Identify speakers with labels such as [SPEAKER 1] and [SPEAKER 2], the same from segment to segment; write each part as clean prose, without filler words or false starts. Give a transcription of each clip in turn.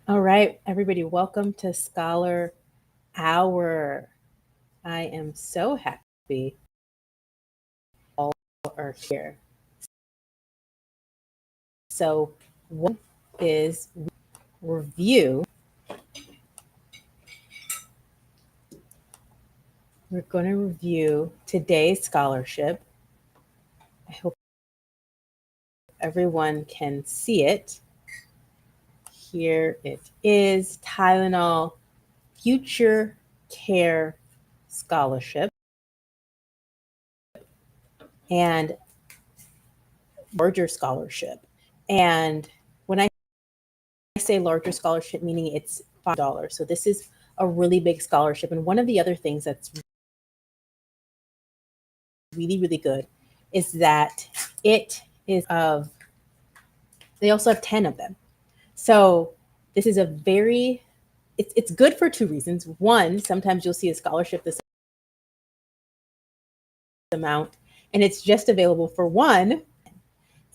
[SPEAKER 1] All right, everybody, welcome to Scholar Hour. I am so happy all are here. So, what is review? We're going to review today's scholarship. I hope everyone can see it. Here it is, Tylenol Future Care Scholarship and larger scholarship. And when I say larger scholarship, meaning it's $5. So this is a really big scholarship. And one of the other things that's really, really good is that it is of, they also have 10 of them. So this is a very, it's good for two reasons. One, sometimes you'll see a scholarship this amount and it's just available for one.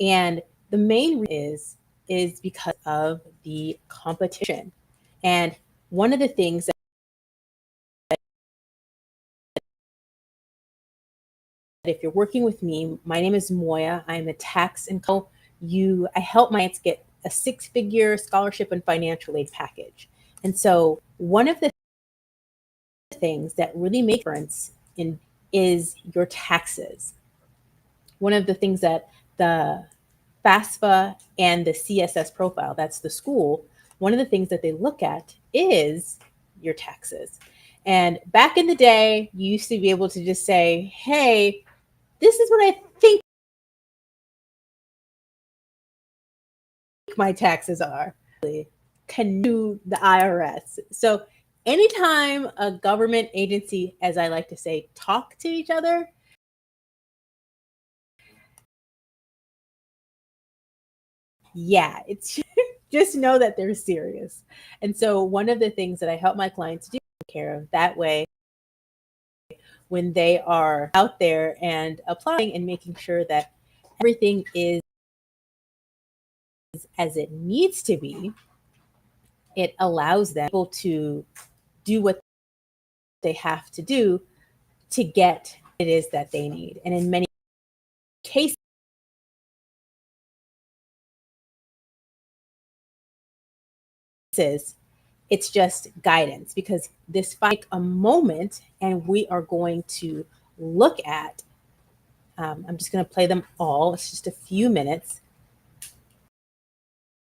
[SPEAKER 1] And the main reason is because of the competition. And one of the things that if you're working with me, my name is Moya. I'm a tax and I help my clients get a six-figure scholarship and financial aid package. And so one of the things that really make a difference is your taxes. One of the things that the FAFSA and the CSS profile, that's the school, one of the things that they look at is your taxes. And back in the day, you used to be able to just say, hey, this is what I think my taxes are. Can do the IRS. So anytime a government agency, as I like to say, talk to each other, yeah, it's just know that they're serious. And so one of the things that I help my clients do care of that way when they are out there and applying and making sure that everything is as it needs to be, it allows them to do what they have to do to get it is that they need. And in many cases, it's just guidance because this fight a moment and we are going to look at I'm just going to play them all. It's just a few minutes.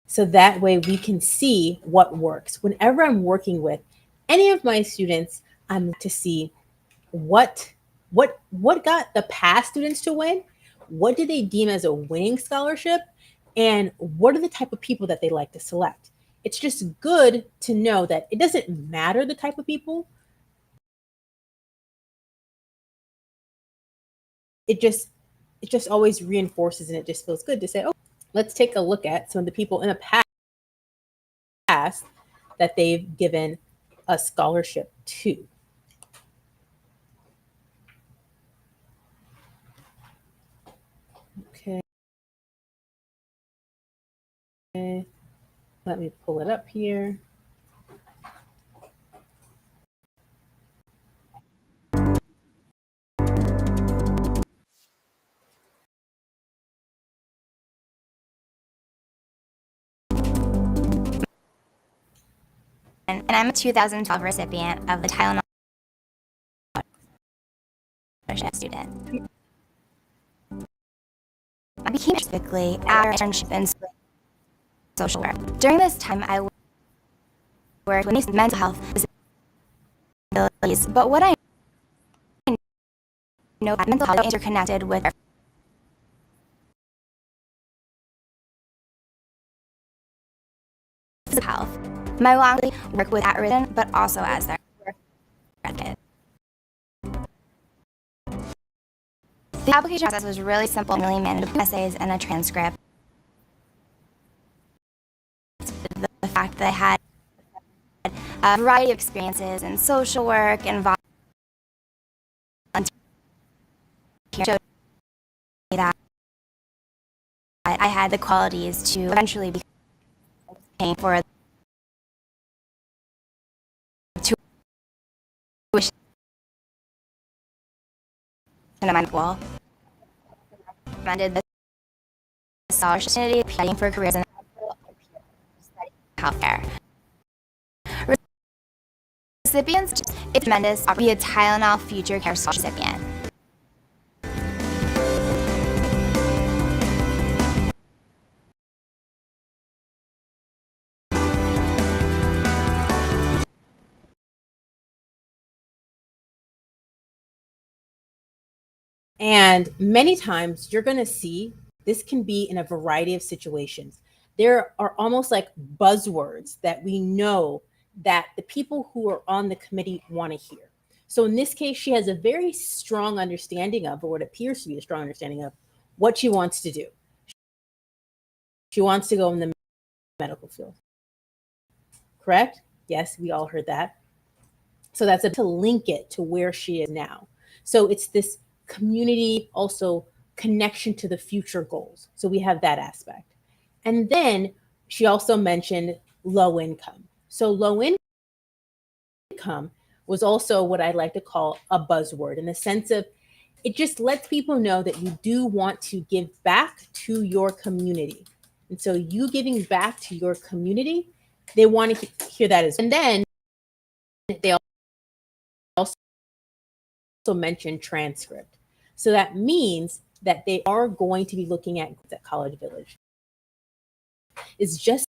[SPEAKER 1] So that way we can see what works. Whenever I'm working with any of my students, I'm to see what what got the past students to win, what do they deem as a winning scholarship, and what are the type of people that they like to select. It's just good to know that it doesn't matter the type of people. It just always reinforces and it just feels good to say, oh, let's take a look at some of the people in the past that they've given a scholarship to. Okay. Let me pull it up here.
[SPEAKER 2] And I'm a 2012 recipient of the TYLENOL student. I became specifically our internship in social work. During this time, I worked with mental health disabilities, but what I know that mental health is interconnected with physical health. My long work with at-risk, but also as their advocate. The application process was really simple and really manageable. Essays and a transcript. The fact that I had a variety of experiences in social work and volunteering showed me that I had the qualities to eventually be paying for of my school recommended this scholarship opportunity heading for careers in healthcare. Recipients, it's tremendous to be a TYLENOL Future Care Scholarship recipient.
[SPEAKER 1] And many times you're going to see this can be in a variety of situations. There are almost like buzzwords that we know that the people who are on the committee want to hear. So in this case, she has a very strong understanding of, or what appears to be a strong understanding of, what she wants to do. She wants to go in the medical field. Correct? Yes, we all heard that. So that's to link it to where she is now. So it's this community, also connection to the future goals. So we have that aspect. And then she also mentioned low income. So low income was also what I like to call a buzzword, in the sense of it just lets people know that you do want to give back to your community. And so you giving back to your community, they want to hear that as well. And then they also mention transcript. So that means that they are going to be looking at College Village. Is just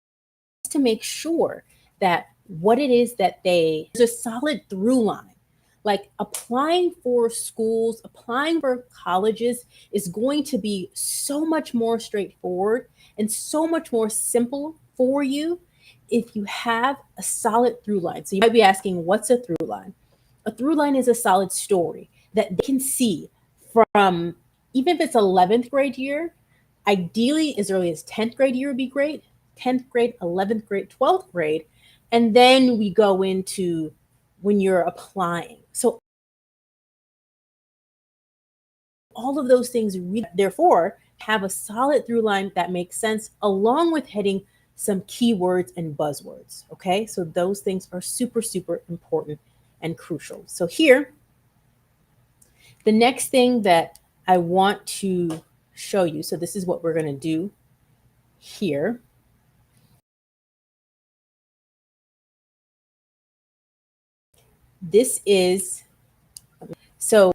[SPEAKER 1] to make sure that what it is that there's a solid through line. Like applying for schools, applying for colleges is going to be so much more straightforward and so much more simple for you if you have a solid through line. So you might be asking, what's a through line? A through line is a solid story that they can see from, even if it's 11th grade year, ideally as early as 10th grade year would be great, 10th grade, 11th grade, 12th grade, and then we go into when you're applying. So all of those things, therefore, have a solid through line that makes sense, along with hitting some keywords and buzzwords. Okay, so those things are super, super important and crucial. So here, the next thing that I want to show you, so this is what we're going to do here. This is, so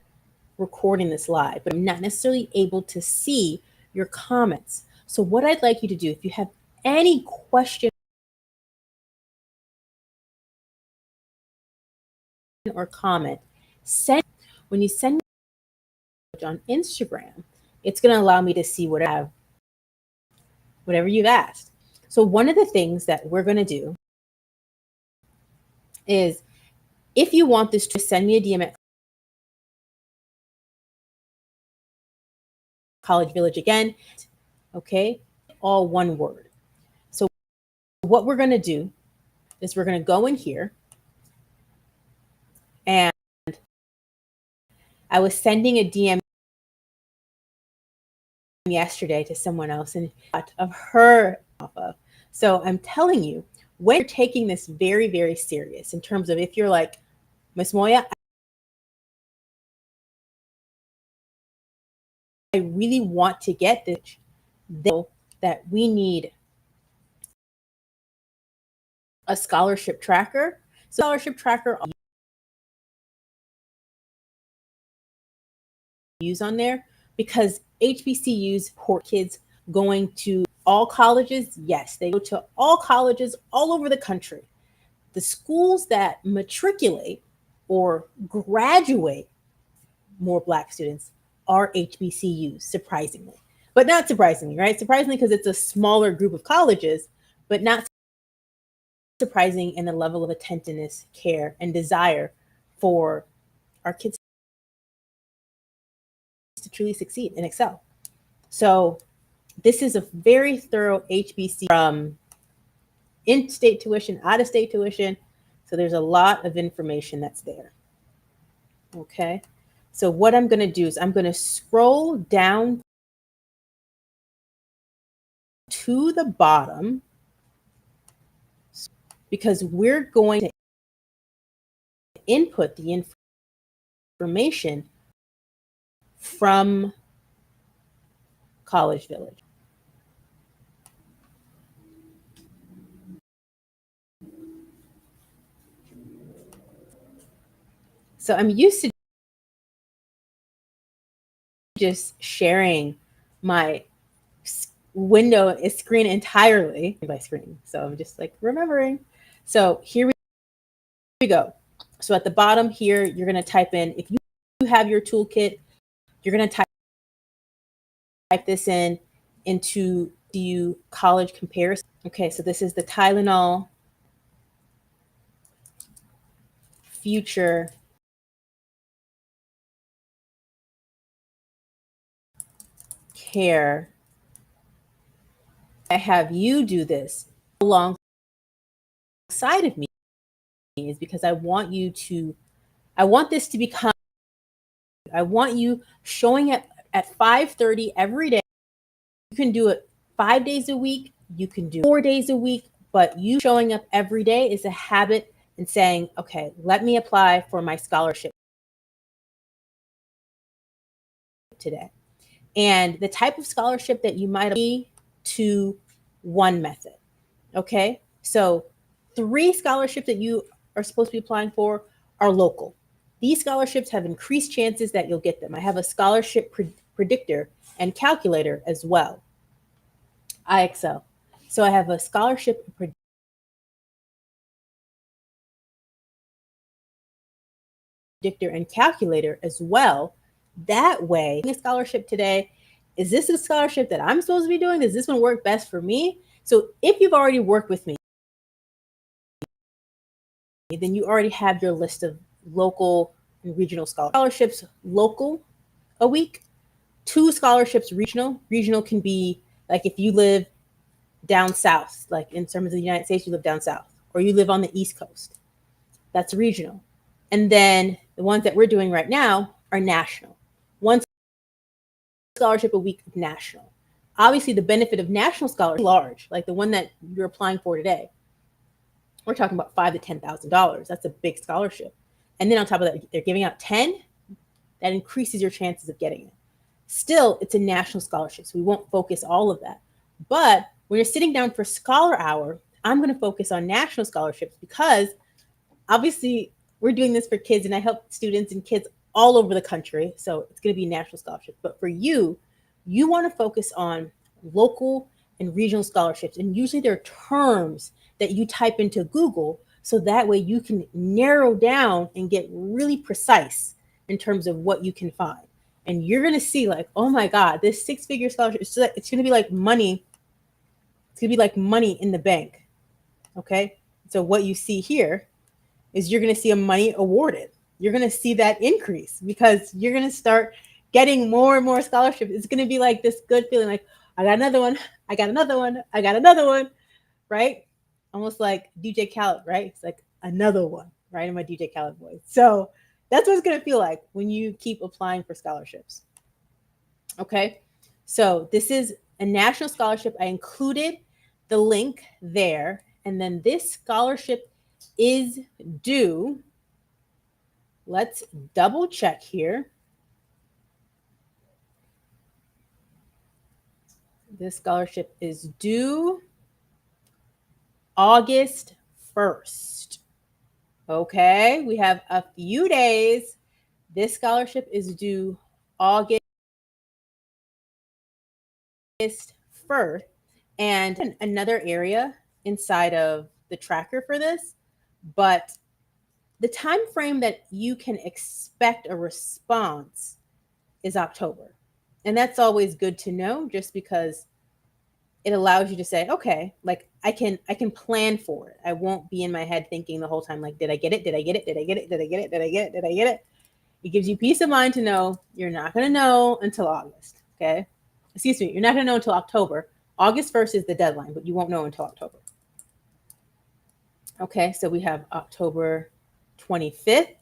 [SPEAKER 1] recording this live, but I'm not necessarily able to see your comments. So what I'd like you to do, if you have any question or comment, when you send me on Instagram, it's going to allow me to see whatever you've asked. So one of the things that we're going to do is, if you want this, to send me a DM at College Village again, okay? All one word. So what we're going to do is we're going to go in here, and I was sending a DM yesterday to someone else and of her off of. So I'm telling you, when you're taking this very, very serious, in terms of if you're like, Miss Moya, I really want to get this, that we need a scholarship tracker. Scholarship tracker use on there, because HBCUs support kids going to all colleges. Yes, they go to all colleges all over the country. The schools that matriculate or graduate more Black students are HBCUs, surprisingly. But not surprisingly, right? Surprisingly because it's a smaller group of colleges, but not surprising in the level of attentiveness, care, and desire for our kids to truly succeed and excel. So this is a very thorough HBC, from in-state tuition, out-of-state tuition. So there's a lot of information that's there. Okay. So what I'm going to do is I'm going to scroll down to the bottom, because we're going to input the information from College Village. So I'm used to just sharing my window screen entirely by screen. So I'm just like remembering. So here we go. So at the bottom here, you're going to type in, if you have your toolkit, you're going to type this into the college comparison. Okay, so this is the Tylenol Future Care. I have you do this alongside of me is because I want this to become, I want you showing up at 5:30 every day. You can do it 5 days a week, you can do 4 days a week, but you showing up every day is a habit and saying, okay, let me apply for my scholarship today. And the type of scholarship that you might be to one method. Okay. So 3 scholarships that you are supposed to be applying for are local. These scholarships have increased chances that you'll get them. I have a scholarship predictor and calculator as well. IXL. So I have a scholarship predictor and calculator as well. That way, a scholarship today, is this a scholarship that I'm supposed to be doing? Does this one work best for me? So if you've already worked with me, then you already have your list of local and regional scholarships. Local a week, 2 scholarships regional. Regional can be like if you live down south, like in terms of the United States, you live down south, or you live on the East Coast. That's regional. And then the ones that we're doing right now are national. One scholarship a week of national. Obviously, the benefit of national scholarship is large, like the one that you're applying for today. We're talking about $5,000 to $10,000. That's a big scholarship. And then on top of that, they're giving out 10. That increases your chances of getting it. Still, it's a national scholarship, so we won't focus all of that. But when you're sitting down for Scholar Hour, I'm going to focus on national scholarships because obviously we're doing this for kids, and I help students and kids all over the country. So it's going to be national scholarship. But for you, you want to focus on local and regional scholarships. And usually there are terms that you type into Google, so that way you can narrow down and get really precise in terms of what you can find. And you're going to see like, oh my God, this 6-figure scholarship, it's going to be like money. It's going to be like money in the bank. Okay. So what you see here is you're going to see a money awarded. You're going to see that increase because you're going to start getting more and more scholarships. It's going to be like this good feeling like, I got another one. I got another one. I got another one. Right? Almost like DJ Khaled, right? It's like another one, right? In my DJ Khaled voice. So that's what it's going to feel like when you keep applying for scholarships. Okay. So this is a national scholarship. I included the link there. And then this scholarship is due. Let's double check here. This scholarship is due August 1st. Okay, we have a few days. This scholarship is due August 1st. And another area inside of the tracker for this, but the time frame that you can expect a response is October. And that's always good to know just because it allows you to say, okay, like I can plan for it. I won't be in my head thinking the whole time, like, did I get it? Did I get it? Did I get it? Did I get it? Did I get it? Did I get it? It gives you peace of mind to know you're not going to know until August. Okay. Excuse me. You're not going to know until October. August 1st is the deadline, but you won't know until October. Okay. So we have October 25th.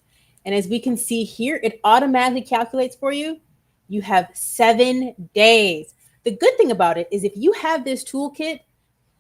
[SPEAKER 1] And as we can see here, it automatically calculates for you. You have 7 days. The good thing about it is if you have this toolkit,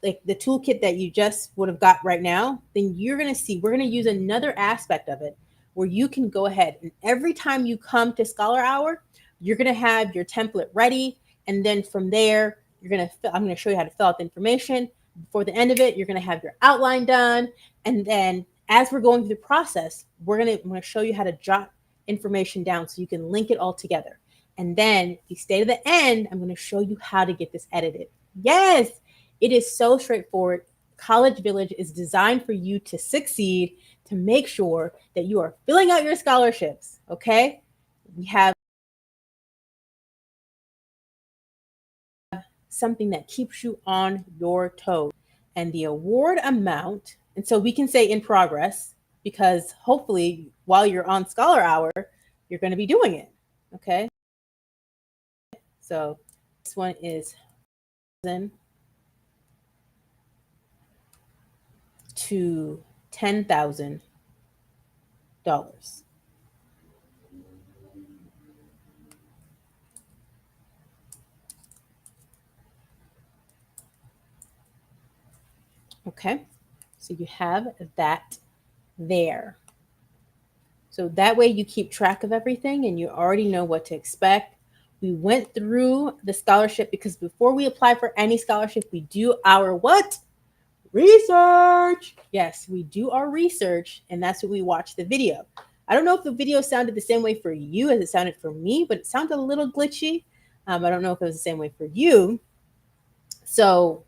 [SPEAKER 1] like the toolkit that you just would have got right now, then you're going to see, we're going to use another aspect of it where you can go ahead and every time you come to Scholar Hour, you're going to have your template ready. And then from there, I'm going to show you how to fill out the information. Before the end of it, you're going to have your outline done. And then as we're going through the process, I'm going to show you how to jot information down so you can link it all together. And then if you stay to the end, I'm going to show you how to get this edited. Yes, it is so straightforward. College Village is designed for you to succeed, to make sure that you are filling out your scholarships. Okay. We have something that keeps you on your toes. And the award amount, and so we can say in progress, because hopefully while you're on Scholar Hour, you're going to be doing it. Okay. So this one is to $10,000. Okay, so you have that there. So that way you keep track of everything and you already know what to expect. We went through the scholarship because before we apply for any scholarship, we do our what? Research. Yes, we do our research, and that's what we watch the video. I don't know if the video sounded the same way for you as it sounded for me, but it sounded a little glitchy. I don't know if it was the same way for you. So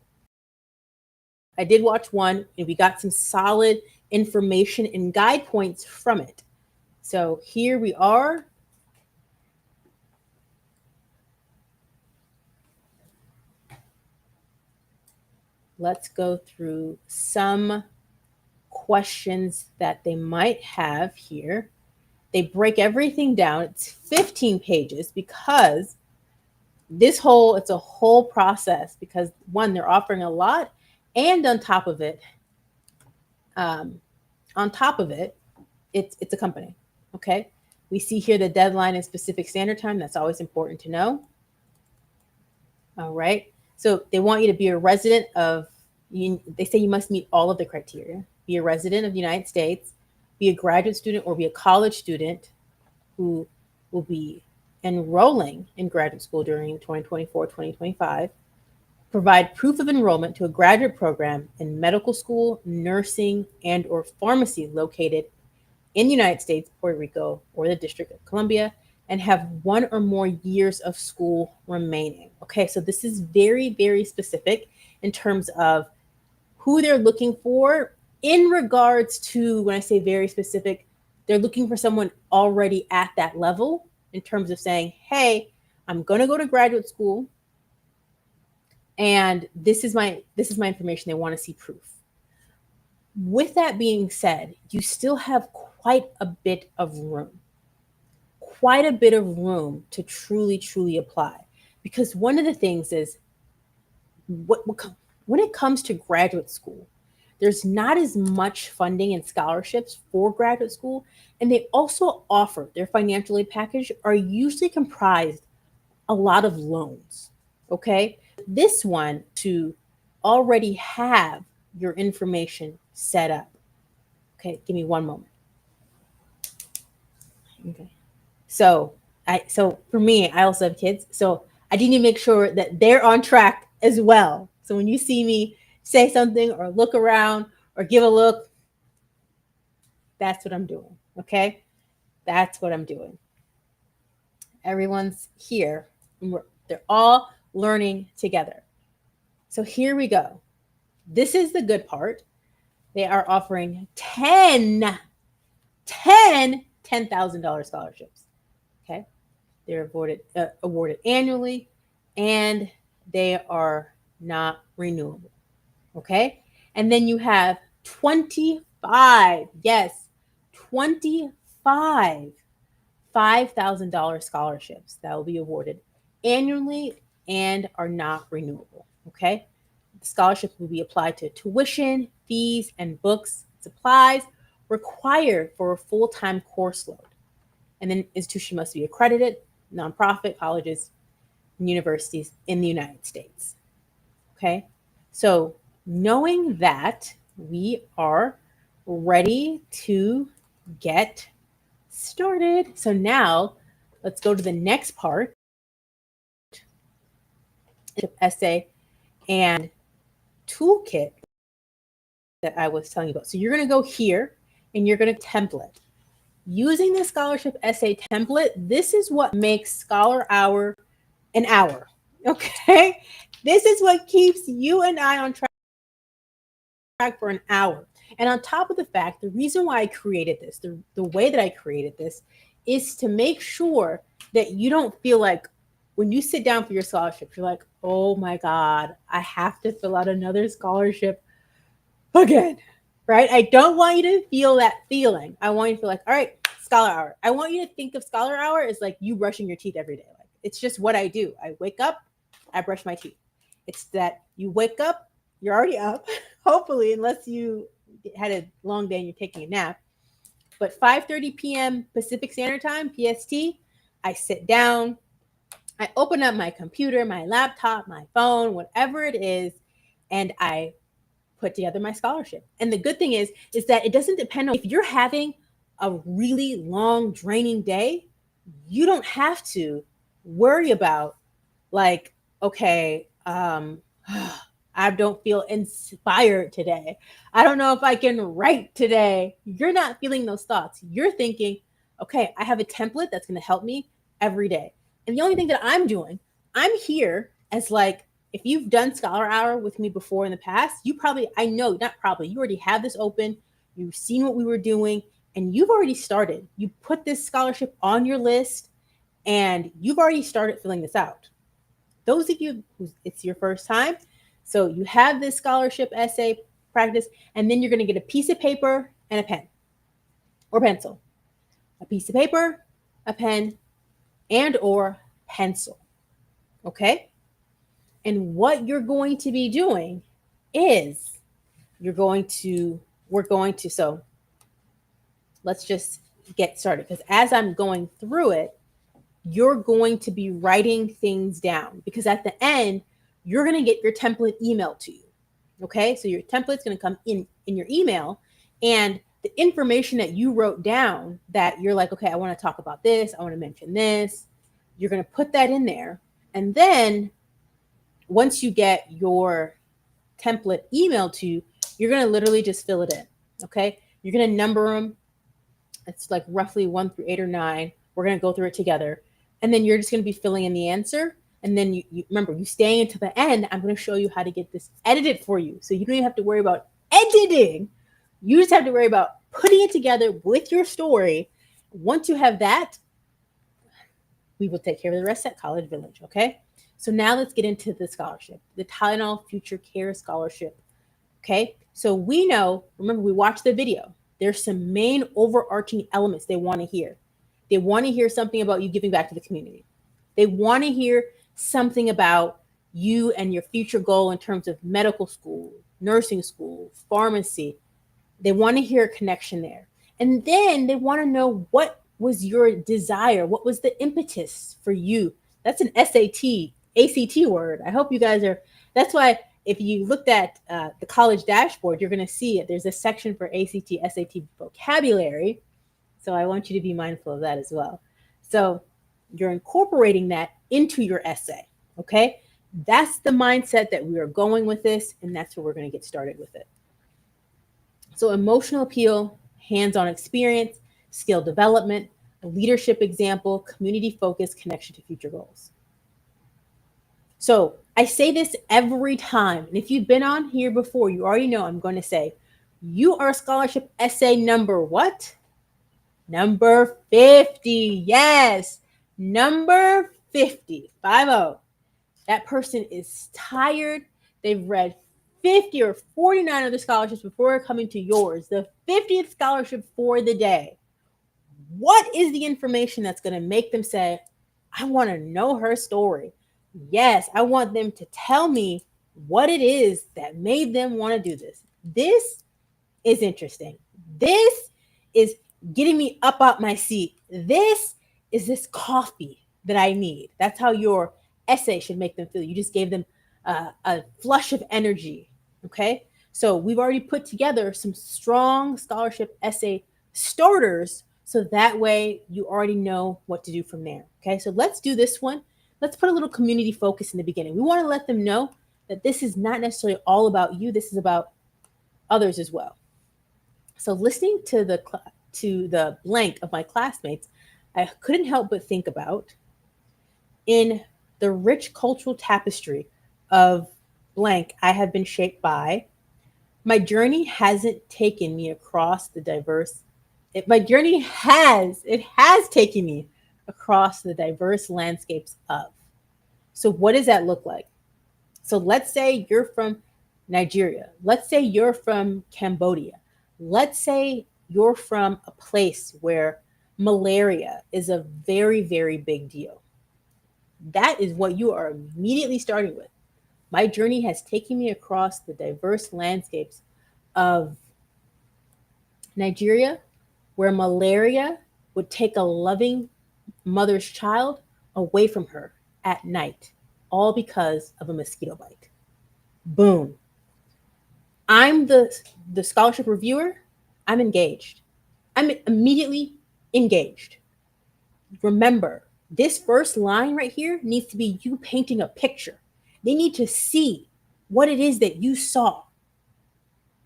[SPEAKER 1] I did watch one, and we got some solid information and guide points from it. So here we are. Let's go through some questions that they might have here. They break everything down. It's 15 pages because it's a whole process because one, they're offering a lot, and on top of it, it's a company. Okay. We see here the deadline is Pacific Standard Time. That's always important to know. All right. So they want you to be a resident they say you must meet all of the criteria. Be a resident of the United States, be a graduate student or be a college student who will be enrolling in graduate school during 2024-2025, provide proof of enrollment to a graduate program in medical school, nursing, and or pharmacy located in the United States, Puerto Rico, or the District of Columbia, and have 1 or more years of school remaining. Okay, so this is very, very specific in terms of who they're looking for in regards to, when I say very specific, they're looking for someone already at that level in terms of saying, hey, I'm going to go to graduate school and this is my information. They want to see proof. With that being said, you still have quite a bit of room to truly, truly apply. Because one of the things is when it comes to graduate school, there's not as much funding and scholarships for graduate school. And they also offer their financial aid package are usually comprised a lot of loans. Okay. This one to already have your information set up. Okay. Give me one moment. Okay. So for me, I also have kids. So I need to make sure that they're on track as well. So when you see me say something or look around or give a look, that's what I'm doing. Okay. That's what I'm doing. Everyone's here. They're all learning together. So here we go. This is the good part. They are offering $10,000 scholarships. Okay. They're awarded annually, and they are not renewable. Okay. And then you have 25, yes, 25 $5,000 scholarships that will be awarded annually and are not renewable. Okay. The scholarship will be applied to tuition, fees, and books, supplies required for a full-time course load. And then institution must be accredited, nonprofit, colleges, and universities in the United States. Okay. So knowing that, we are ready to get started. So now let's go to the next part, essay and toolkit that I was telling you about. So you're going to go here and you're going to template. Using the scholarship essay template, this is what makes Scholar Hour an hour. Okay? This is what keeps you and I on track for an hour. And on top of the fact, the reason why I created this, the way that I created this, is to make sure that you don't feel like when you sit down for your scholarship, you're like, oh my God, I have to fill out another scholarship again, right? I don't want you to feel that feeling. I want you to feel like, all right, Scholar Hour. I want you to think of Scholar Hour as like you brushing your teeth every day. Like, it's just what I do. I wake up, I brush my teeth. It's that you wake up, you're already up, hopefully, unless you had a long day and you're taking a nap. But 5:30 p.m. Pacific Standard Time, PST, I sit down, I open up my computer, my laptop, my phone, whatever it is, and I put together my scholarship. And the good thing is that it doesn't depend on if you're having a really long, draining day, you don't have to worry about like, okay, I don't feel inspired today. I don't know if I can write today. You're not feeling those thoughts. You're thinking, okay, I have a template that's going to help me every day. And the only thing that I'm doing, I'm here as like, if you've done Scholar Hour with me before in the past, you probably, I know, not probably, you already have this open. You've seen what we were doing and you've already started. You put this scholarship on your list and you've already started filling this out. Those of you who it's your first time, so you have this scholarship essay practice, and then you're going to get a piece of paper and a pen or pencil. A piece of paper, a pen, and or pencil. Okay? And what you're going to be doing is we're going to, so let's just get started. Because as I'm going through it, you're going to be writing things down because at the end, you're going to get your template emailed to you. Okay. So your template's going to come in your email and the information that you wrote down that you're like, okay, I want to talk about this. I want to mention this. You're going to put that in there. And then once you get your template emailed to you, you're going to literally just fill it in. Okay. You're going to number them. It's like roughly 1 through 8 or 9. We're going to go through it together. And then you're just going to be filling in the answer. And then you remember, you stay until the end. I'm going to show you how to get this edited for you. So you don't even have to worry about editing. You just have to worry about putting it together with your story. Once you have that, we will take care of the rest at College Village. Okay. So now let's get into the scholarship, the TYLENOL Future Care Scholarship. Okay. So we know, remember, we watched the video. There's some main overarching elements they want to hear. They want to hear something about you giving back to the community. They want to hear something about you and your future goal in terms of medical school, nursing school, pharmacy. They want to hear a connection there. And then they want to know what was your desire? What was the impetus for you? That's an SAT, ACT word. I hope you guys are, that's why if you looked at the college dashboard, you're going to see it. There's a section for ACT, SAT vocabulary. So I want you to be mindful of that as well. So you're incorporating that into your essay, okay? That's the mindset that we are going with this, and that's where we're going to get started with it. So emotional appeal, hands-on experience, skill development, a leadership example, community focus, connection to future goals. So I say this every time, and if you've been on here before, you already know I'm going to say, you are scholarship essay number what? Number 50. Yes. Number 50. 50. That person is tired. They've read 50 or 49 other scholarships before coming to yours. The 50th scholarship for the day. What is the information that's going to make them say, I want to know her story? Yes, I want them to tell me what it is that made them want to do this. This is interesting. This is getting me up out my seat. This is this coffee that I need. That's how your essay should make them feel. You just gave them a flush of energy. Okay. So we've already put together some strong scholarship essay starters So that way you already know what to do from there. Okay, so let's do this one. Let's put a little community focus in the beginning. We want to let them know that this is not necessarily all about you. This is about others as well. So listening to the blank of my classmates, I couldn't help but think about, in the rich cultural tapestry of blank I have been shaped by, my journey hasn't taken me across the diverse my journey has taken me across the diverse landscapes of. So what does that look like? So let's say you're from Nigeria. Let's say you're from Cambodia. Let's say you're from a place where malaria is a very, very big deal. That is what you are immediately starting with. My journey has taken me across the diverse landscapes of Nigeria, where malaria would take a loving mother's child away from her at night, all because of a mosquito bite. Boom. I'm the scholarship reviewer. I'm engaged. I'm immediately engaged. Remember, this first line right here needs to be you painting a picture. They need to see what it is that you saw.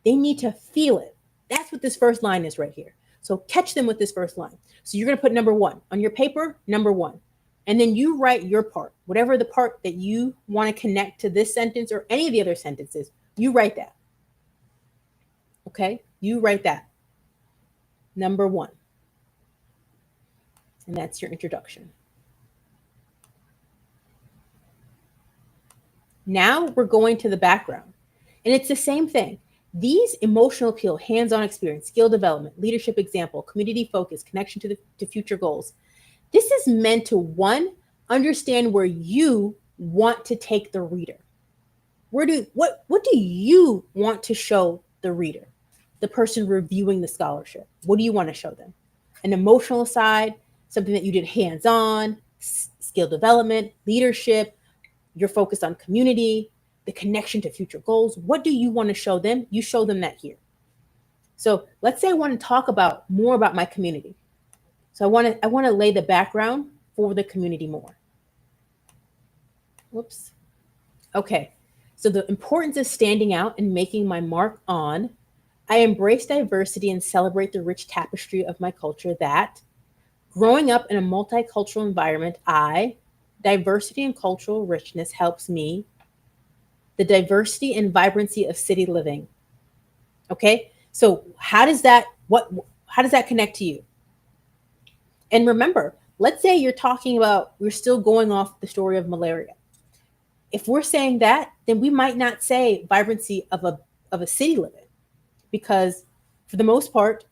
[SPEAKER 1] They need to feel it. That's what this first line is right here. So catch them with this first line. So you're going to put number one on your paper, number one. And then you write your part, whatever the part that you want to connect to this sentence or any of the other sentences, you write that. Okay? You write that. Number one. And that's your introduction. Now we're going to the background. And it's the same thing. These emotional appeal, hands-on experience, skill development, leadership example, community focus, connection to future goals. This is meant to, one, understand where you want to take the reader. What do you want to show the reader, the person reviewing the scholarship? What do you want to show them? An emotional side, something that you did hands-on, skill development, leadership, you're focused on community, the connection to future goals. What do you want to show them? You show them that here. So let's say I want to talk about more about my community. So I want to lay the background for the community more. Whoops. Okay. So the importance of standing out and making my mark on, I embrace diversity and celebrate the rich tapestry of my culture that, growing up in a multicultural environment, diversity and cultural richness helps me, the diversity and vibrancy of city living. Okay? So how does that connect to you? And remember, let's say we're still going off the story of malaria. If we're saying that, then we might not say vibrancy of a city living, because for the most part,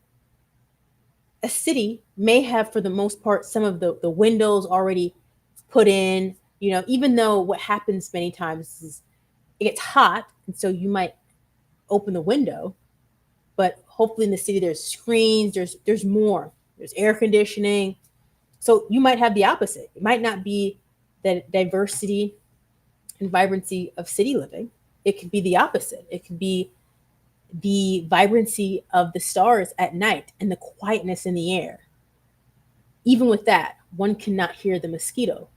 [SPEAKER 1] a city may have, for the most part, some of the windows already put in, even though what happens many times is it gets hot. And so you might open the window, but hopefully in the city, there's screens, there's more, there's air conditioning. So you might have the opposite. It might not be the diversity and vibrancy of city living. It could be the opposite. It could be the vibrancy of the stars at night and the quietness in the air. Even with that, one cannot hear the mosquito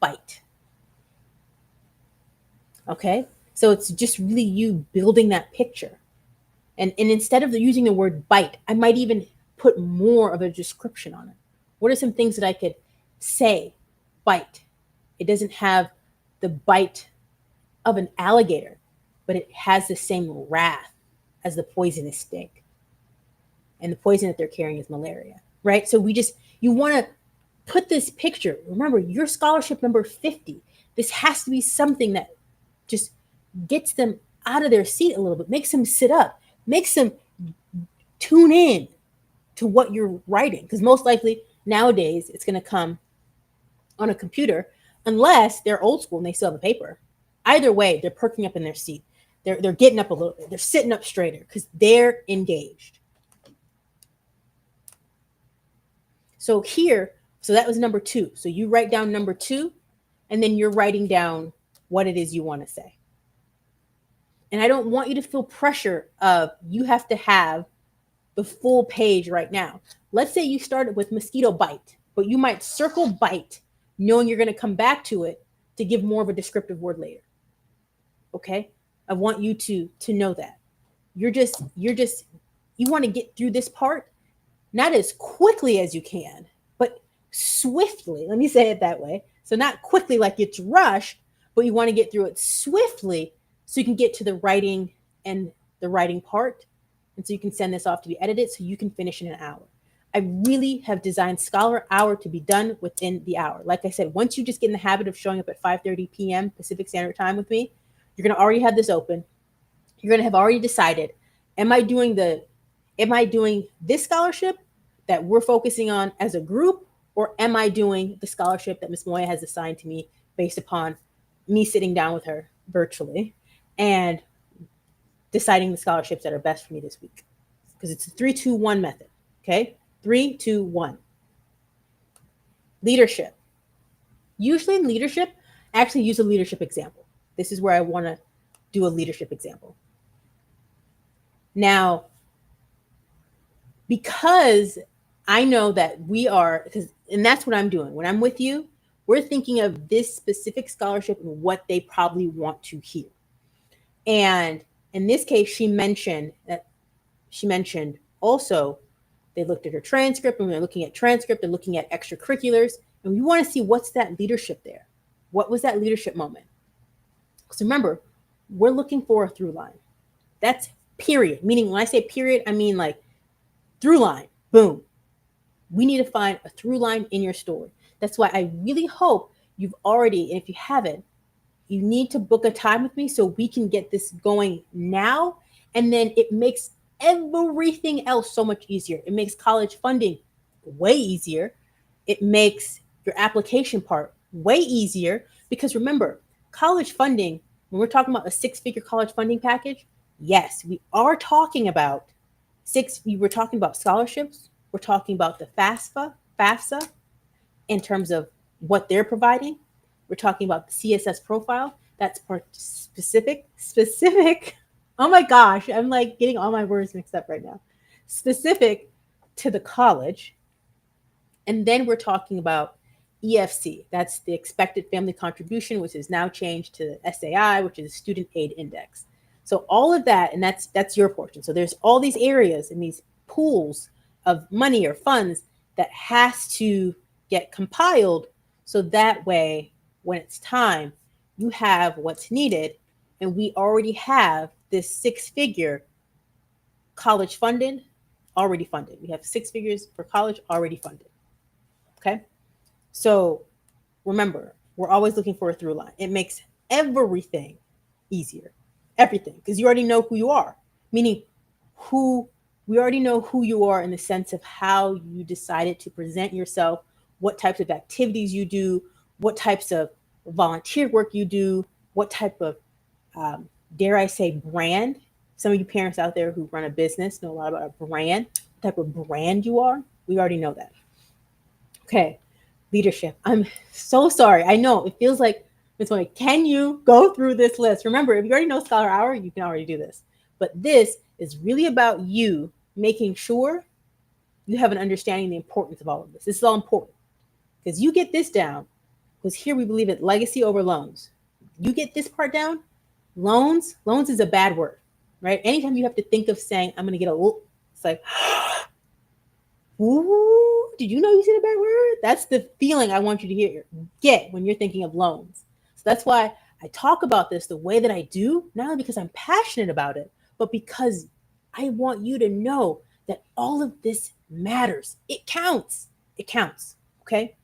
[SPEAKER 1] bite. Okay? So it's just really you building that picture. And instead of using the word bite, I might even put more of a description on it. What are some things that I could say? Bite. It doesn't have the bite of an alligator, but it has the same wrath as the poisonous stink. And the poison that they're carrying is malaria, right? So you want to put this picture. Remember, your scholarship number 50. This has to be something that just gets them out of their seat a little bit, makes them sit up, makes them tune in to what you're writing. Because most likely nowadays it's going to come on a computer, unless they're old school and they still have a paper. Either way, they're perking up in their seat. They're getting up a little bit. They're sitting up straighter because they're engaged. So that was number 2. So you write down number 2, and then you're writing down what it is you want to say. And I don't want you to feel pressure of you have to have the full page right now. Let's say you started with mosquito bite, but you might circle bite, knowing you're going to come back to it to give more of a descriptive word later. Okay? I want you to know that. You want to get through this part not as quickly as you can, but swiftly. Let me say it that way. So not quickly like it's rushed, but you want to get through it swiftly so you can get to the writing and the writing part. And so you can send this off to be edited so you can finish in an hour. I really have designed Scholar Hour to be done within the hour. Like I said, once you just get in the habit of showing up at 5:30 p.m. Pacific Standard Time with me, you're going to already have this open. You're going to have already decided, am I doing this scholarship that we're focusing on as a group, or am I doing the scholarship that Ms. Moya has assigned to me based upon me sitting down with her virtually and deciding the scholarships that are best for me this week? Because it's a 3-2-1 method. Okay? 3-2-1. Leadership. Usually in leadership, I actually use a leadership example. This is where I want to do a leadership example. Now, because I know that and that's what I'm doing. When I'm with you, we're thinking of this specific scholarship and what they probably want to hear. And in this case, she mentioned also they looked at her transcript, and when they're looking at transcript, they're looking at extracurriculars, and we want to see what's that leadership there. What was that leadership moment? Because remember, we're looking for a through line. That's period. Meaning when I say period, I mean like through line. Boom. We need to find a through line in your story. That's why I really hope you've already, and if you haven't, you need to book a time with me so we can get this going now. And then it makes everything else so much easier. It makes college funding way easier. It makes your application part way easier, because remember, college funding, when we're talking about a 6-figure college funding package, yes, we are talking about we're talking about scholarships. We're talking about the FAFSA in terms of what they're providing. We're talking about the CSS profile. That's part specific. Oh my gosh, I'm like getting all my words mixed up right now. Specific to the college. And then we're talking about EFC. That's the expected family contribution, which is now changed to SAI, which is Student Aid Index. So all of that, and that's your portion. So there's all these areas and these pools of money or funds that has to get compiled, so that way when it's time, you have what's needed. And we already have this 6-figure college already funded. We have 6 figures for college already funded. Okay. So remember, we're always looking for a through line. It makes everything easier. Everything. Because you already know who you are. Meaning we already know who you are in the sense of how you decided to present yourself, what types of activities you do, what types of volunteer work you do, what type of, dare I say, brand. Some of you parents out there who run a business know a lot about a brand, what type of brand you are. We already know that. Okay, leadership. I'm so sorry. I know it feels like, Ms. Moya, can you go through this list? Remember, if you already know Scholar Hour, you can already do this. But this is really about you making sure you have an understanding of the importance of all of this. This is all important because you get this down, because here we believe in legacy over loans. You get this part down, loans is a bad word, right? Anytime you have to think of saying, I'm going to get it's like, ooh, did you know you said a bad word? That's the feeling I want you to get when you're thinking of loans. So that's why I talk about this the way that I do, not only because I'm passionate about it, but because I want you to know that all of this matters. It counts. It counts. Okay.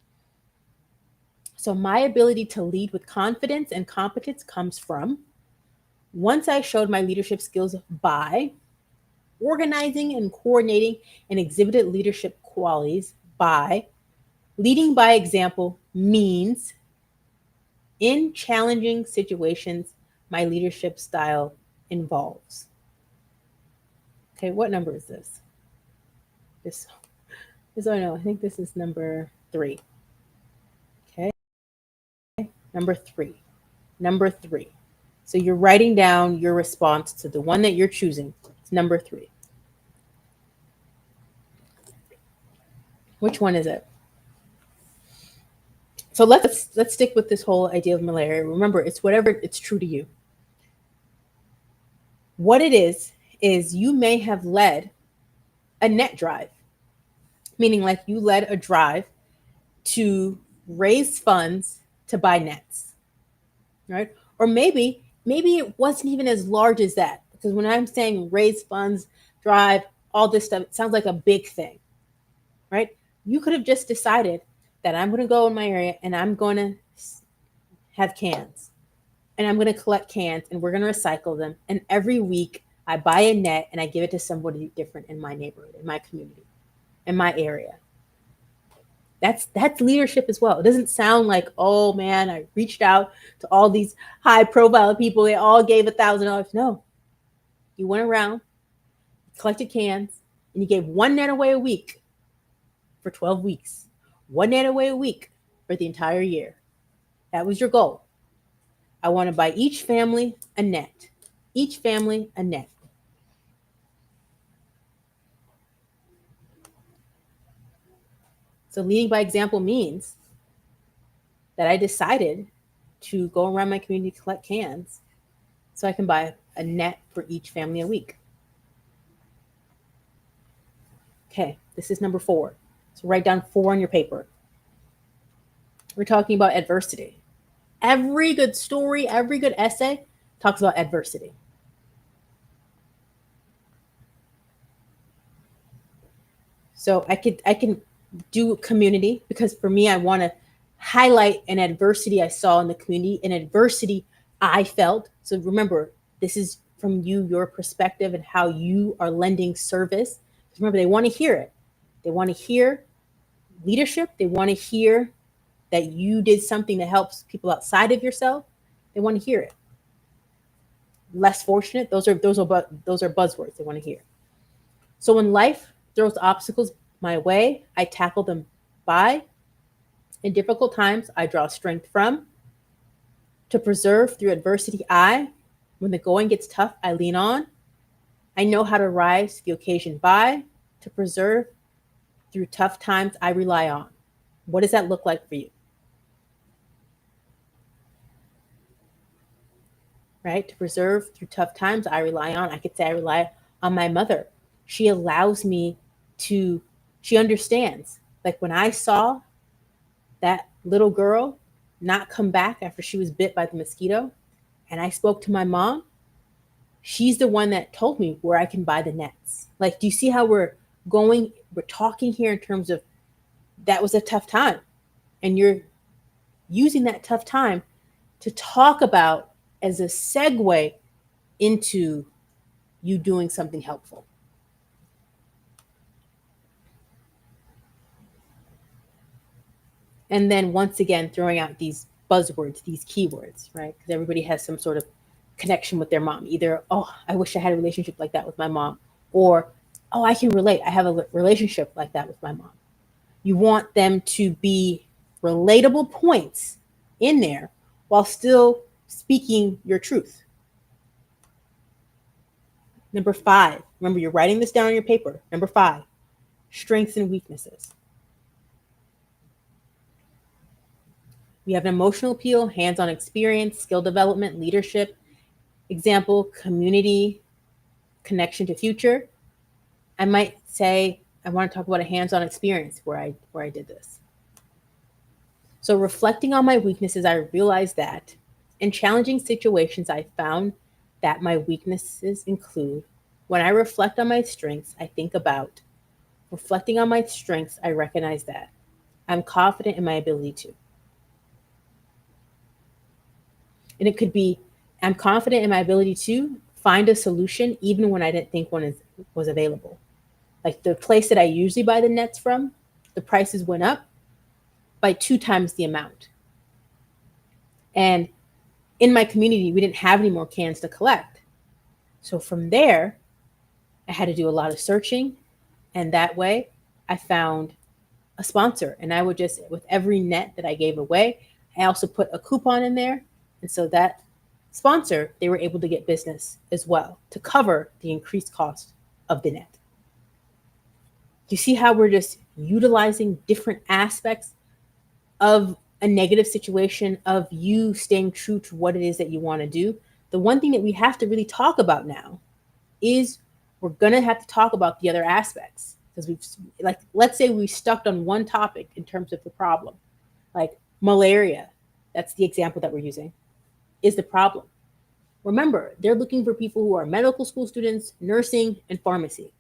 [SPEAKER 1] So my ability to lead with confidence and competence comes from, once I showed my leadership skills by organizing and coordinating and exhibited leadership qualities by leading by example, means in challenging situations, my leadership style involves. Okay, what number is this? This I know. I think this is number 3. Okay, number 3. Number 3. So you're writing down your response to the one that you're choosing. It's number 3. Which one is it? So let's stick with this whole idea of malaria. Remember, it's whatever it's true to you. What it is you may have led a net drive, meaning like you led a drive to raise funds to buy nets, right? Or maybe it wasn't even as large as that, because when I'm saying raise funds, drive, all this stuff, it sounds like a big thing, right? You could have just decided that I'm going to go in my area and I'm going to have cans and I'm going to collect cans and we're going to recycle them. And every week I buy a net and I give it to somebody different in my neighborhood, in my community, in my area. That's leadership as well. It doesn't sound like, oh man, I reached out to all these high profile people. They all gave $1,000. No, you went around, collected cans, and you gave one net away a week for 12 weeks. One net away a week for the entire year. That was your goal. I want to buy each family a net. Each family a net. So leading by example means that I decided to go around my community to collect cans so I can buy a net for each family a week. Okay, this is number 4. So write down 4 on your paper. We're talking about adversity. Every good story, every good essay talks about adversity. So I can do community, because for me, I want to highlight an adversity I saw in the community, an adversity I felt. So remember, this is from you, your perspective, and how you are lending service. Remember, they want to hear it. They want to hear leadership. They want to hear that you did something that helps people outside of yourself. They want to hear it. Less fortunate, those are buzzwords they want to hear. So when life throws obstacles my way, I tackle them by. In difficult times, I draw strength from. To preserve through adversity, when the going gets tough, I lean on. I know how to rise to the occasion by. To preserve through tough times, I rely on. What does that look like for you? Right? To preserve through tough times, I rely on. I could say I rely on my mother. She allows me to, she understands. Like when I saw that little girl not come back after she was bit by the mosquito, and I spoke to my mom, she's the one that told me where I can buy the nets. Like, do you see how we're talking here in terms of that was a tough time, and you're using that tough time to talk about as a segue into you doing something helpful. And then once again, throwing out these buzzwords, these keywords, right? Because everybody has some sort of connection with their mom. Either, oh, I wish I had a relationship like that with my mom, or, oh, I can relate. I have a relationship like that with my mom. You want them to be relatable points in there while still speaking your truth. Number 5, remember, you're writing this down on your paper. Number 5, strengths and weaknesses. We have an emotional appeal, hands-on experience, skill development, leadership, example, community, connection to future. I might say I want to talk about a hands-on experience where I did this. So reflecting on my weaknesses, I realized that in challenging situations, I found that my weaknesses include, when I reflect on my strengths, I think about reflecting on my strengths, I recognize that I'm confident in my ability to. And it could be, I'm confident in my ability to find a solution even when I didn't think one was available. Like the place that I usually buy the nets from, the prices went up by 2 times the amount. And in my community, we didn't have any more cans to collect. So from there, I had to do a lot of searching. And that way I found a sponsor. And I would just, with every net that I gave away, I also put a coupon in there. And so that sponsor, they were able to get business as well to cover the increased cost of the net. You see how we're just utilizing different aspects of a negative situation, of you staying true to what it is that you want to do. The one thing that we have to really talk about now is we're going to have to talk about the other aspects, because we've, like, let's say we stuck on one topic in terms of the problem, like malaria. That's the example that we're using, is the problem. Remember, they're looking for people who are medical school students, nursing, and pharmacy.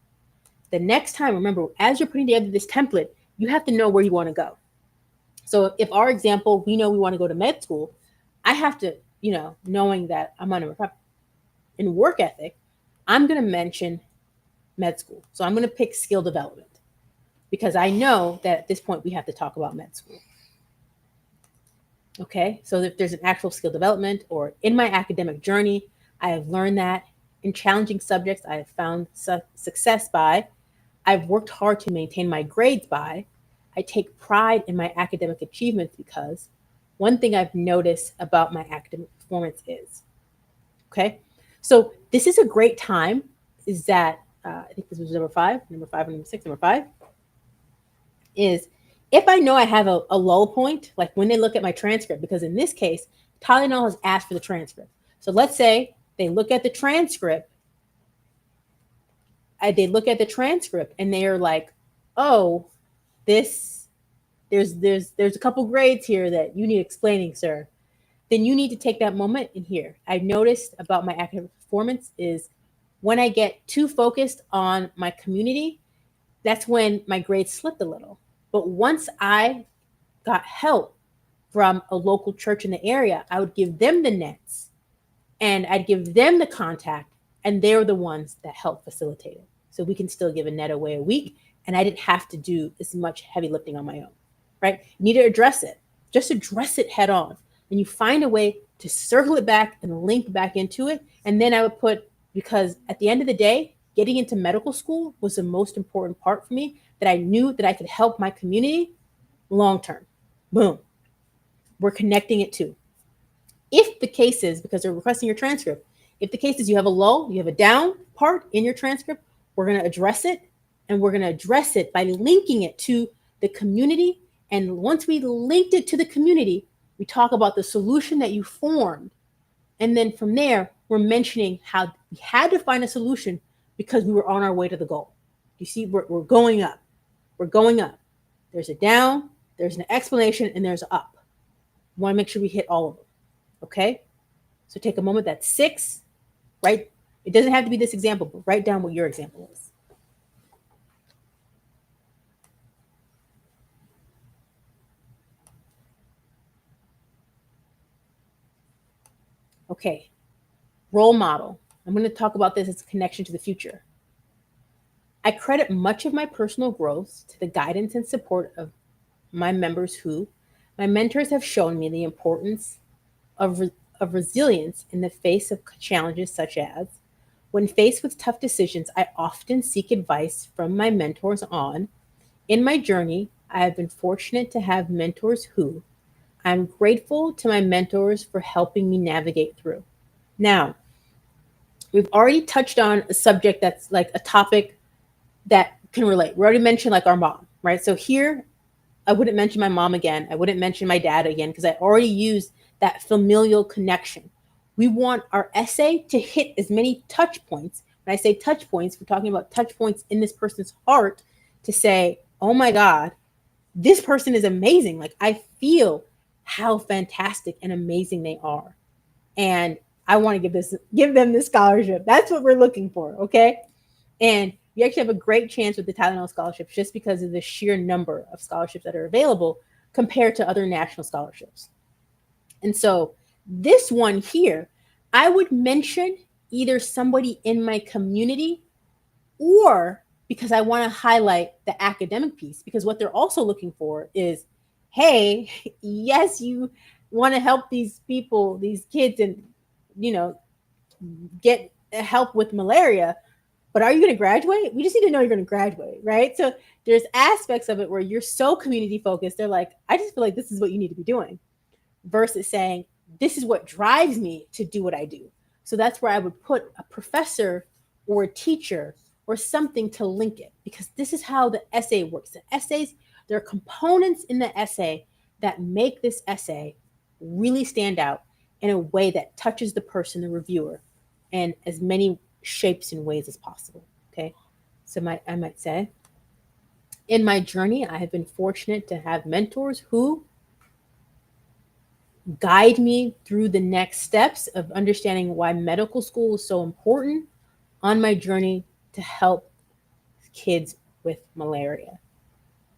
[SPEAKER 1] The next time, remember, as you're putting together this template, you have to know where you want to go. So if our example, we know we want to go to med school, I have to, knowing that I'm on a in work ethic, I'm going to mention med school. So I'm going to pick skill development, because I know that at this point we have to talk about med school. Okay, so if there's an actual skill development, or in my academic journey, I have learned that in challenging subjects, I have found success by, I've worked hard to maintain my grades by, I take pride in my academic achievements, because one thing I've noticed about my academic performance is, okay, so this is a great time, is that, I think this was number five, or number six, number five, is if I know I have a lull point, like when they look at my transcript, because in this case, Tylenol has asked for the transcript. So let's say they look at the transcript, and they are like, oh, there's a couple grades here that you need explaining, sir. Then you need to take that moment in here. I've noticed about my academic performance is when I get too focused on my community, that's when my grades slipped a little. But once I got help from a local church in the area, I would give them the nets and I'd give them the contact, and they're the ones that help facilitate it. So we can still give a net away a week, and I didn't have to do as much heavy lifting on my own, right? You need to address it. Just address it head on. And you find a way to circle it back and link back into it. And then I would put, because at the end of the day, getting into medical school was the most important part for me, that I knew that I could help my community long term. Boom. We're connecting it to. If the case is, because they're requesting your transcript, if the case is you have a lull, you have a down part in your transcript, we're going to address it. And we're going to address it by linking it to the community. And once we linked it to the community, we talk about the solution that you formed. And then from there, we're mentioning how we had to find a solution because we were on our way to the goal. You see, we're going up. We're going up. There's a down, there's an explanation, and there's an up. We want to make sure we hit all of them. Okay? So take a moment. That's 6, right? It doesn't have to be this example, but write down what your example is. Okay. Role model. I'm going to talk about this as a connection to the future. I credit much of my personal growth to the guidance and support of my members who, my mentors have shown me the importance of resilience in the face of challenges, such as, when faced with tough decisions, I often seek advice from my mentors on. In my journey, I have been fortunate to have mentors who, I'm grateful to my mentors for helping me navigate through. Now, we've already touched on a subject that's like a topic that can relate. We already mentioned like our mom, right? So here, I wouldn't mention my mom again. I wouldn't mention my dad again, because I already used that familial connection. We want our essay to hit as many touch points. When I say touch points, we're talking about touch points in this person's heart to say, oh my God, this person is amazing. Like, I feel how fantastic and amazing they are. And I want to give them this scholarship. That's what we're looking for. Okay. And you actually have a great chance with the TYLENOL scholarships, just because of the sheer number of scholarships that are available compared to other national scholarships. And so this one here, I would mention either somebody in my community, or because I want to highlight the academic piece, because what they're also looking for is, hey, yes, you want to help these people, these kids, and, get help with malaria, but are you going to graduate? We just need to know you're going to graduate, right? So there's aspects of it where you're so community focused. They're like, I just feel like this is what you need to be doing, versus saying, this is what drives me to do what I do. So that's where I would put a professor or a teacher or something to link it, because this is how the essay works. The essays, there are components in the essay that make this essay really stand out in a way that touches the person, the reviewer, in as many shapes and ways as possible. Okay. So I might say, in my journey, I have been fortunate to have mentors who guide me through the next steps of understanding why medical school is so important on my journey to help kids with malaria.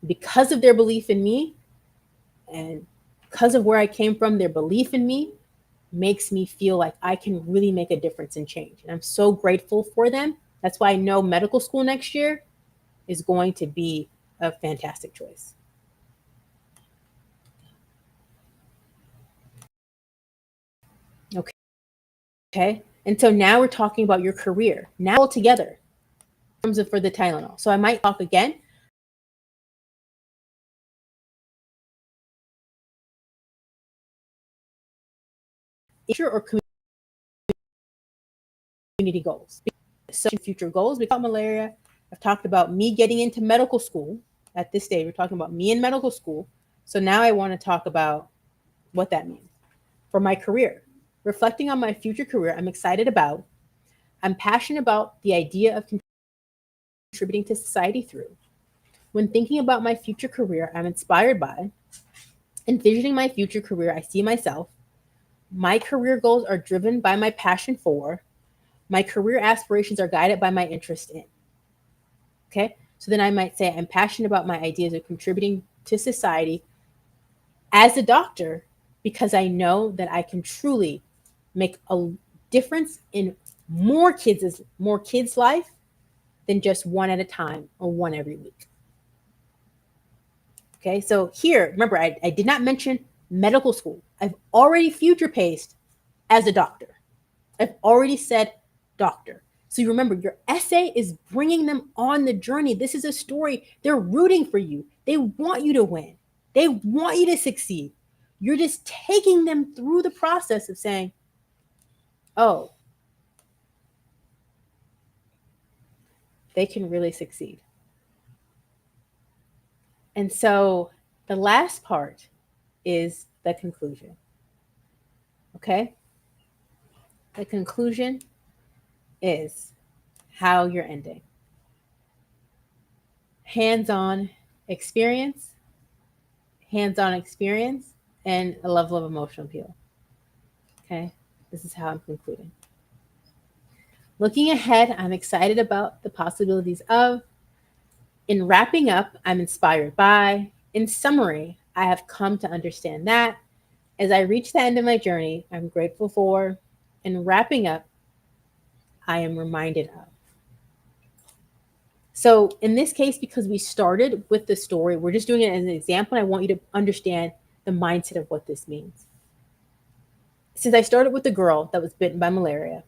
[SPEAKER 1] Because of their belief in me and because of where I came from, their belief in me makes me feel like I can really make a difference and change. And I'm so grateful for them. That's why I know medical school next year is going to be a fantastic choice. Okay. Okay. And so now we're talking about your career. Now all together in terms of for the Tylenol. So I might talk again. Or community goals. So future goals. We talked about malaria. I've talked about me getting into medical school. At this stage, we're talking about me in medical school. So now I want to talk about what that means for my career. Reflecting on my future career, I'm passionate about the idea of contributing to society through. When thinking about my future career, I'm inspired by envisioning my future career. I see myself. My career goals are driven by my passion for. My career aspirations are guided by my interest in. Okay. So then I might say I'm passionate about my ideas of contributing to society as a doctor because I know that I can truly make a difference in more kids' life than just one at a time or one every week. Okay, so here, remember, I did not mention medical school. I've already future paced as a doctor. I've already said doctor. So you remember, your essay is bringing them on the journey. This is a story. They're rooting for you. They want you to win. They want you to succeed. You're just taking them through the process of saying, oh, they can really succeed. And so the last part is the conclusion. Okay? The conclusion is how you're ending. Hands-on experience, hands-on experience, and a level of emotional appeal. Okay? This is how I'm concluding. Looking ahead, I'm excited about the possibilities of. In wrapping up, I'm inspired by. In summary, I have come to understand that. As I reach the end of my journey, I'm grateful for. In wrapping up, I am reminded of. So in this case, because we started with the story, we're just doing it as an example. And I want you to understand the mindset of what this means. Since I started with the girl that was bitten by malaria,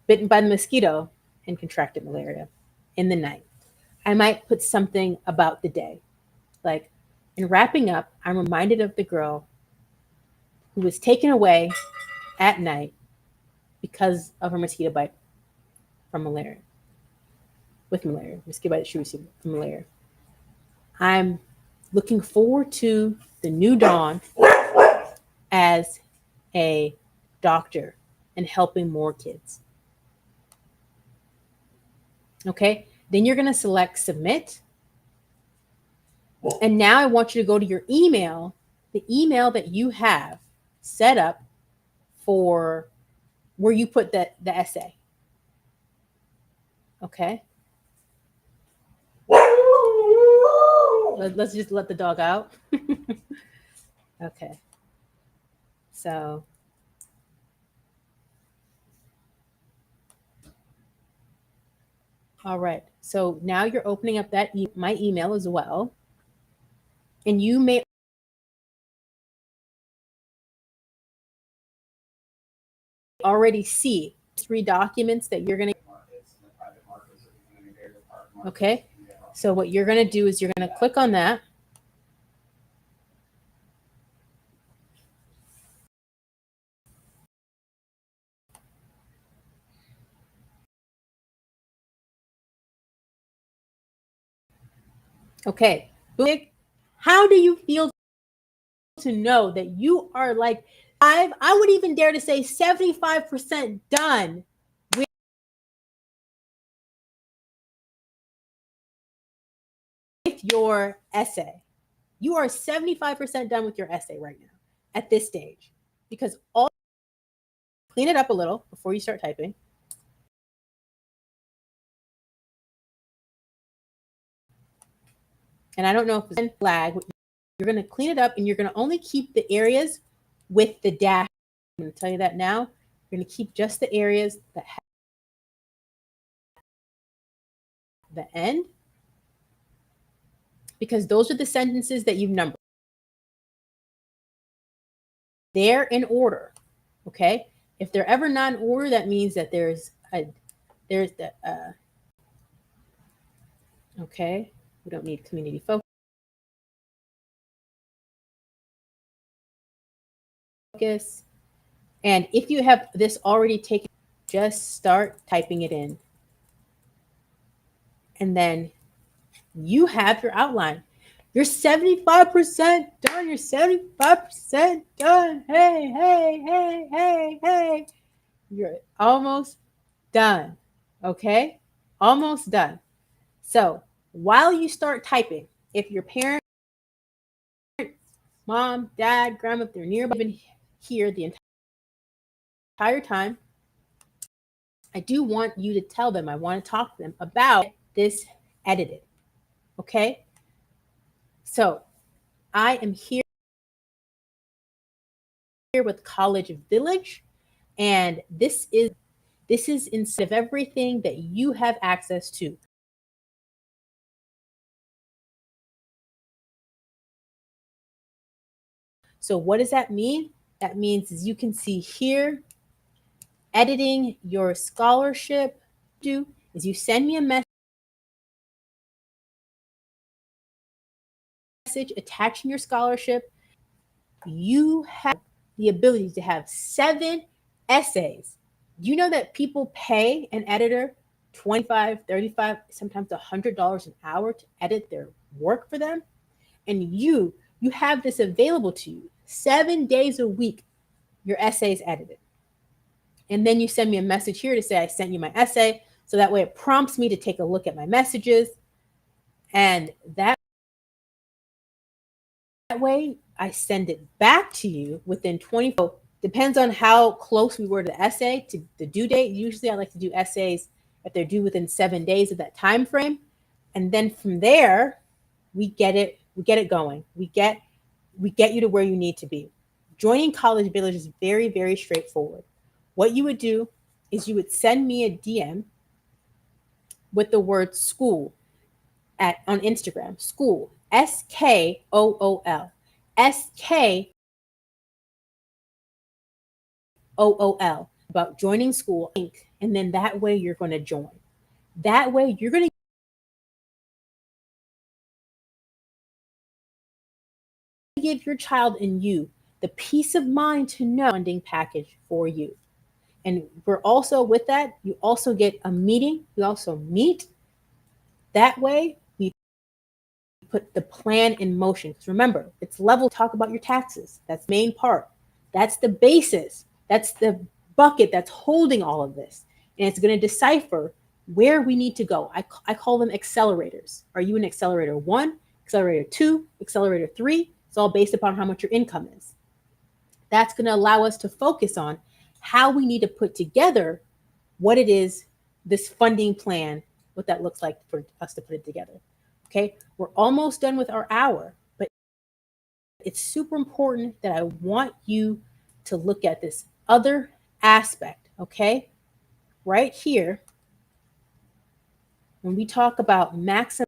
[SPEAKER 1] bitten by the mosquito, and contracted malaria in the night, I might put something about the day. Like, in wrapping up, I'm reminded of the girl who was taken away at night because of her mosquito bite from malaria, with malaria, mosquito bite that she received from malaria. I'm looking forward to the new dawn as a doctor and helping more kids. Okay, then you're going to select submit. And now I want you to go to your email, the email that you have set up for where you put the essay. Okay. Let's just let the dog out. Okay. So all right. So now you're opening up that my email as well. And you may already see 3 documents that you're going to. Okay. So what you're going to do is you're going to click on that. Okay. How do you feel to know that you are like I would even dare to say 75% done with your essay? You are 75% done with your essay right now at this stage, because all clean it up a little before you start typing. And I don't know if it's flag. You're going to clean it up, and you're going to only keep the areas with the dash. I'm going to tell you that now. You're going to keep just the areas that have the end, because those are the sentences that you've numbered. They're in order, okay? If they're ever not in order, that means that okay, we don't need community focus. And if you have this already taken, just start typing it in. And then you have your outline. You're 75% done. You're 75% done. Hey, hey, hey, hey, hey. You're almost done. Okay? Almost done. So while you start typing, if your parent, mom, dad, grandma, if they're nearby, been here the entire time, I do want you to tell them, I want to talk to them about this edited. Okay? So I am here with College Village, and this is instead of everything that you have access to. So what does that mean? That means, as you can see here, editing your scholarship, do is you send me a message attaching your scholarship. You have the ability to have 7 essays. You know that people pay an editor $25, $35, sometimes $100 an hour to edit their work for them, and you have this available to you 7 days a week. Your essay is edited, and then you send me a message here to say I sent you my essay, so that way it prompts me to take a look at my messages, and that way I send it back to you within 24. Depends on how close we were to the essay to the due date. Usually I like to do essays if they're due within 7 days of that time frame, and then from there we get it going. We get you to where you need to be. Joining College Village is very, very straightforward. What you would do is you would send me a DM with the word school on Instagram. School, SKOOL, SKOOL, about joining school, and then that way you're going to join. That way you're going to give your child and you the peace of mind to know funding package for you. And we're also, with that, you also get a meeting. We also meet. That way we put the plan in motion. Because remember, it's level. Talk about your taxes. That's the main part. That's the basis. That's the bucket that's holding all of this. And it's going to decipher where we need to go. I call them accelerators. Are you an accelerator 1, accelerator 2, accelerator 3? It's all based upon how much your income is. That's going to allow us to focus on how we need to put together what it is, this funding plan, what that looks like for us to put it together. Okay, we're almost done with our hour, but it's super important that I want you to look at this other aspect. Okay, right here, when we talk about maximizing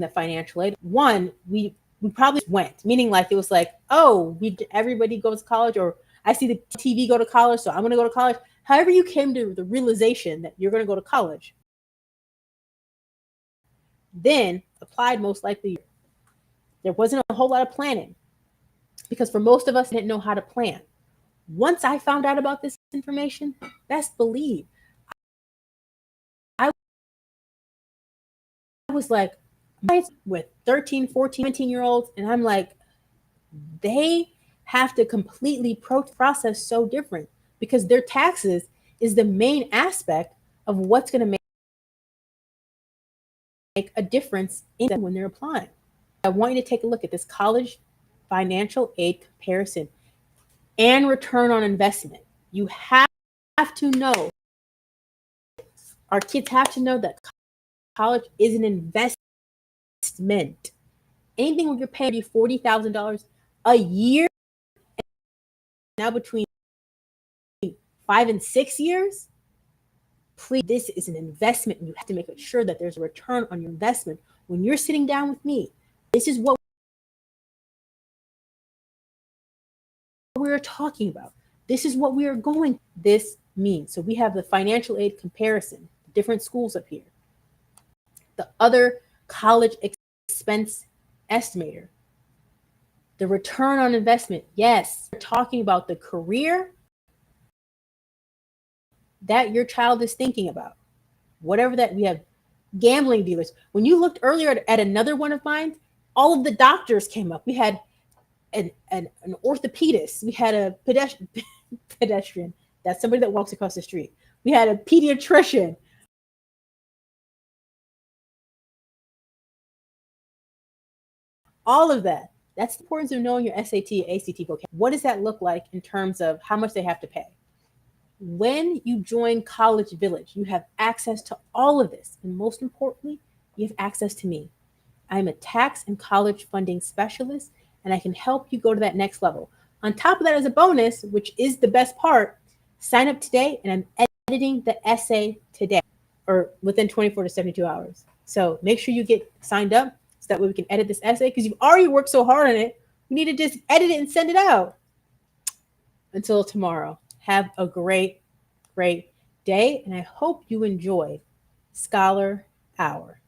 [SPEAKER 1] the financial aid, one, we probably went, meaning like it was like, oh, everybody goes to college, or I see the TV go to college, so I'm going to go to college. However you came to the realization that you're going to go to college, then applied most likely. There wasn't a whole lot of planning, because for most of us, I didn't know how to plan. Once I found out about this information, best believe I was like, with 13, 14, 17-year-olds, and I'm like, they have to completely process so different because their taxes is the main aspect of what's going to make a difference in them when they're applying. I want you to take a look at this college financial aid comparison and return on investment. You have to know, our kids have to know that college is an investment. Anything where you're paying $40,000 a year, now between 5 and 6 years, please, this is an investment. You have to make sure that there's a return on your investment. When you're sitting down with me, this is what we're talking about. This is what we are going. This means. So we have the financial aid comparison, different schools up here. The other college expense estimator, the return on investment. Yes, we're talking about the career that your child is thinking about. Whatever that, we have gambling dealers. When you looked earlier at another one of mine, all of the doctors came up. We had an orthopedist. We had a pedestrian. That's somebody that walks across the street. We had a pediatrician. All of that. That's the importance of knowing your SAT, ACT vocabulary. What does that look like in terms of how much they have to pay? When you join College Village, you have access to all of this. And most importantly, you have access to me. I'm a tax and college funding specialist, and I can help you go to that next level. On top of that, as a bonus, which is the best part, sign up today, and I'm editing the essay today or within 24 to 72 hours. So make sure you get signed up so that way we can edit this essay, because you've already worked so hard on it. We need to just edit it and send it out. Until tomorrow, have a great day, and I hope you enjoyed Scholar Hour.